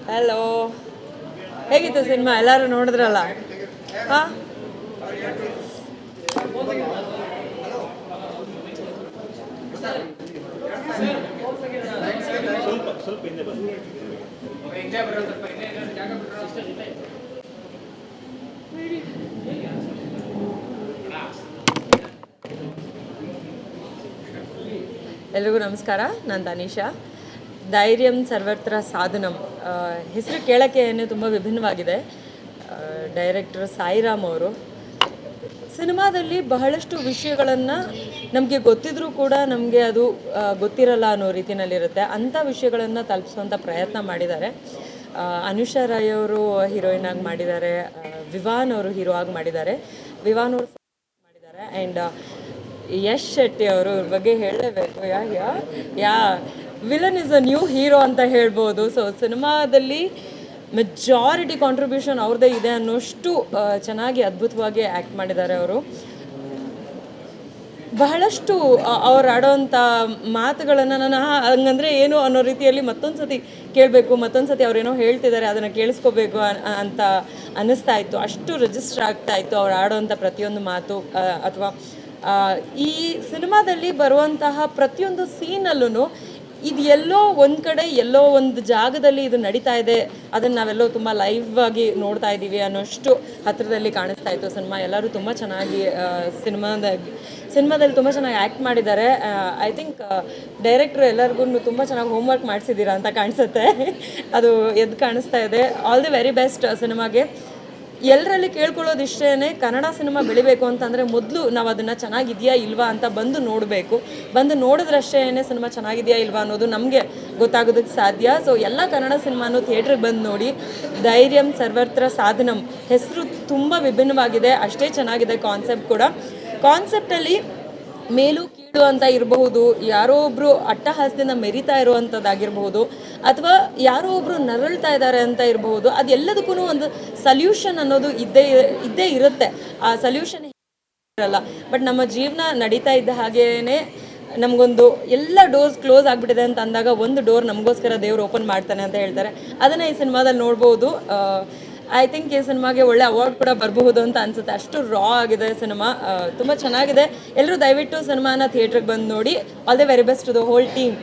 Hello, ಹೇಗಿತ್ತು cinema? ಎಲ್ಲರೂ ನೋಡಿದ್ರಲ್ಲ? ಹಾಂ, ಎಲ್ರಿಗೂ ನಮಸ್ಕಾರ. ನಾನು ತನಿಷಾ. ಧೈರ್ಯಂ ಸರ್ವತ್ರ ಸಾಧನಂ ಹೆಸರು ಕೇಳೋಕ್ಕೆ ತುಂಬ ವಿಭಿನ್ನವಾಗಿದೆ. ಡೈರೆಕ್ಟರ್ ಸಾಯಿರಾಮ್ ಅವರು ಸಿನಿಮಾದಲ್ಲಿ ಬಹಳಷ್ಟು ವಿಷಯಗಳನ್ನು ನಮಗೆ ಗೊತ್ತಿದ್ರೂ ಕೂಡ ನಮಗೆ ಅದು ಗೊತ್ತಿರಲ್ಲ ಅನ್ನೋ ರೀತಿಯಲ್ಲಿರುತ್ತೆ. ಅಂಥ ವಿಷಯಗಳನ್ನು ತಲುಪಿಸುವಂಥ ಪ್ರಯತ್ನ ಮಾಡಿದ್ದಾರೆ. ಅನುಷಾ ರೈ ಅವರು ಹೀರೋಯಿನ್ ಆಗಿ ಮಾಡಿದ್ದಾರೆ. ವಿವಾನ್ ಅವರು ಹೀರೋ ಆಗಿ ಮಾಡಿದ್ದಾರೆ. ವಿವಾನ್ ಅವರು ಮಾಡಿದ್ದಾರೆ. ಆ್ಯಂಡ್ ಯಶ್ ಶೆಟ್ಟಿ ಅವರು ಇವ್ರ ಬಗ್ಗೆ ಹೇಳಲೇಬೇಕು. Yeah villain is a new hero ಅಂತ ಹೇಳ್ಬೋದು. ಸೊ ಸಿನಿಮಾದಲ್ಲಿ ಮೆಜಾರಿಟಿ ಕಾಂಟ್ರಿಬ್ಯೂಷನ್ ಅವ್ರದ್ದೇ ಇದೆ ಅನ್ನೋಷ್ಟು ಚೆನ್ನಾಗಿ ಅದ್ಭುತವಾಗಿ ಆ್ಯಕ್ಟ್ ಮಾಡಿದ್ದಾರೆ ಅವರು. ಬಹಳಷ್ಟು ಅವ್ರು ಆಡೋವಂಥ ಮಾತುಗಳನ್ನು ನಾನು ಹಂಗಂದರೆ ಏನು ಅನ್ನೋ ರೀತಿಯಲ್ಲಿ ಮತ್ತೊಂದು ಸತಿ ಕೇಳಬೇಕು, ಮತ್ತೊಂದು ಸತಿ ಅವ್ರೇನೋ ಹೇಳ್ತಿದ್ದಾರೆ ಅದನ್ನು ಕೇಳಿಸ್ಕೋಬೇಕು ಅಂತ ಅನ್ನಿಸ್ತಾ ಇತ್ತು. ಅಷ್ಟು ರಿಜಿಸ್ಟರ್ ಆಗ್ತಾ ಇತ್ತು ಅವ್ರು ಆಡೋವಂಥ ಪ್ರತಿಯೊಂದು ಮಾತು. ಅಥವಾ ಈ ಸಿನಿಮಾದಲ್ಲಿ ಬರುವಂತಹ ಪ್ರತಿಯೊಂದು ಸೀನಲ್ಲೂ ಇದು ಎಲ್ಲೋ ಒಂದು ಕಡೆ ಎಲ್ಲೋ ಒಂದು ಜಾಗದಲ್ಲಿ ಇದು ನಡೀತಾ ಇದೆ, ಅದನ್ನು ನಾವೆಲ್ಲೋ ತುಂಬ ಲೈವ್ ಆಗಿ ನೋಡ್ತಾ ಇದ್ದೀವಿ ಅನ್ನೋಷ್ಟು ಹತ್ತಿರದಲ್ಲಿ ಕಾಣಿಸ್ತಾ ಇತ್ತು ಸಿನಿಮಾ. ಎಲ್ಲರೂ ತುಂಬ ಚೆನ್ನಾಗಿ ಸಿನಿಮಾದಲ್ಲಿ ತುಂಬ ಚೆನ್ನಾಗಿ ಆ್ಯಕ್ಟ್ ಮಾಡಿದ್ದಾರೆ. ಐ ಥಿಂಕ್ ಡೈರೆಕ್ಟ್ರು ಎಲ್ಲರಿಗೂ ತುಂಬ ಚೆನ್ನಾಗಿ ಹೋಮ್ವರ್ಕ್ ಮಾಡಿಸಿದ್ದೀರಾ ಅಂತ ಕಾಣಿಸುತ್ತೆ. ಅದು ಎದ್ದು ಕಾಣಿಸ್ತಾ ಇದೆ. ಆಲ್ ದಿ ವೆರಿ ಬೆಸ್ಟ್ ಸಿನಿಮಾಗೆ. ಎಲ್ಲರಲ್ಲಿ ಕೇಳ್ಕೊಳ್ಳೋದು ಇಷ್ಟೇ, ಕನ್ನಡ ಸಿನಿಮಾ ಬೆಳಿಬೇಕು ಅಂತಂದರೆ ಮೊದಲು ನಾವು ಅದನ್ನು ಚೆನ್ನಾಗಿದೆಯಾ ಇಲ್ವಾ ಅಂತ ಬಂದು ನೋಡಬೇಕು. ಬಂದು ನೋಡಿದ್ರಷ್ಟೇ ಸಿನಿಮಾ ಚೆನ್ನಾಗಿದೆಯಾ ಇಲ್ವಾ ಅನ್ನೋದು ನಮಗೆ ಗೊತ್ತಾಗೋದಕ್ಕೆ ಸಾಧ್ಯ. ಸೊ ಎಲ್ಲ ಕನ್ನಡ ಸಿನಿಮಾನು ಥಿಯೇಟ್ರಿಗೆ ಬಂದು ನೋಡಿ. ಧೈರ್ಯಂ ಸರ್ವತ್ರ ಸಾಧನಂ ಹೆಸರು ತುಂಬ ವಿಭಿನ್ನವಾಗಿದೆ, ಅಷ್ಟೇ ಚೆನ್ನಾಗಿದೆ ಕಾನ್ಸೆಪ್ಟ್ ಕೂಡ. ಕಾನ್ಸೆಪ್ಟಲ್ಲಿ ಮೇಲು ಕೀಳು ಅಂತ ಇರಬಹುದು, ಯಾರೋ ಒಬ್ಬರು ಅಟ್ಟಹಾಸದಿಂದ ಮೆರಿತಾ ಇರುವಂಥದ್ದಾಗಿರ್ಬಹುದು, ಅಥವಾ ಯಾರೋ ಒಬ್ಬರು ನರಳ್ತಾ ಇದ್ದಾರೆ ಅಂತ ಇರಬಹುದು. ಅದೆಲ್ಲದಕ್ಕೂ ಒಂದು ಸಲ್ಯೂಷನ್ ಅನ್ನೋದು ಇದ್ದೇ ಇರುತ್ತೆ. ಆ ಸಲ್ಯೂಷನ್ ಇರಲ್ಲ, ಬಟ್ ನಮ್ಮ ಜೀವನ ನಡೀತಾ ಇದ್ದ ಹಾಗೇನೆ ನಮಗೊಂದು ಎಲ್ಲ ಡೋರ್ಸ್ ಕ್ಲೋಸ್ ಆಗಿಬಿಟ್ಟಿದೆ ಅಂತ ಅಂದಾಗ ಒಂದು ಡೋರ್ ನಮಗೋಸ್ಕರ ದೇವ್ರು ಓಪನ್ ಮಾಡ್ತಾನೆ ಅಂತ ಹೇಳ್ತಾರೆ. ಅದನ್ನು ಈ ಸಿನಿಮಾದಲ್ಲಿ ನೋಡ್ಬೋದು. ಐ ಥಿಂಕ್ ಈ ಸಿನಿಮಾಗೆ ಒಳ್ಳೆ ಅವಾರ್ಡ್ ಕೂಡ ಬರಬಹುದು ಅಂತ ಅನಿಸುತ್ತೆ. ಅಷ್ಟು ರಾ ಆಗಿದೆ ಸಿನಿಮಾ, ತುಂಬ ಚೆನ್ನಾಗಿದೆ. ಎಲ್ಲರೂ ದಯವಿಟ್ಟು ಸಿನಿಮಾನ ಥಿಯೇಟ್ರಿಗೆ ಬಂದು ನೋಡಿ. All the very best to the whole team.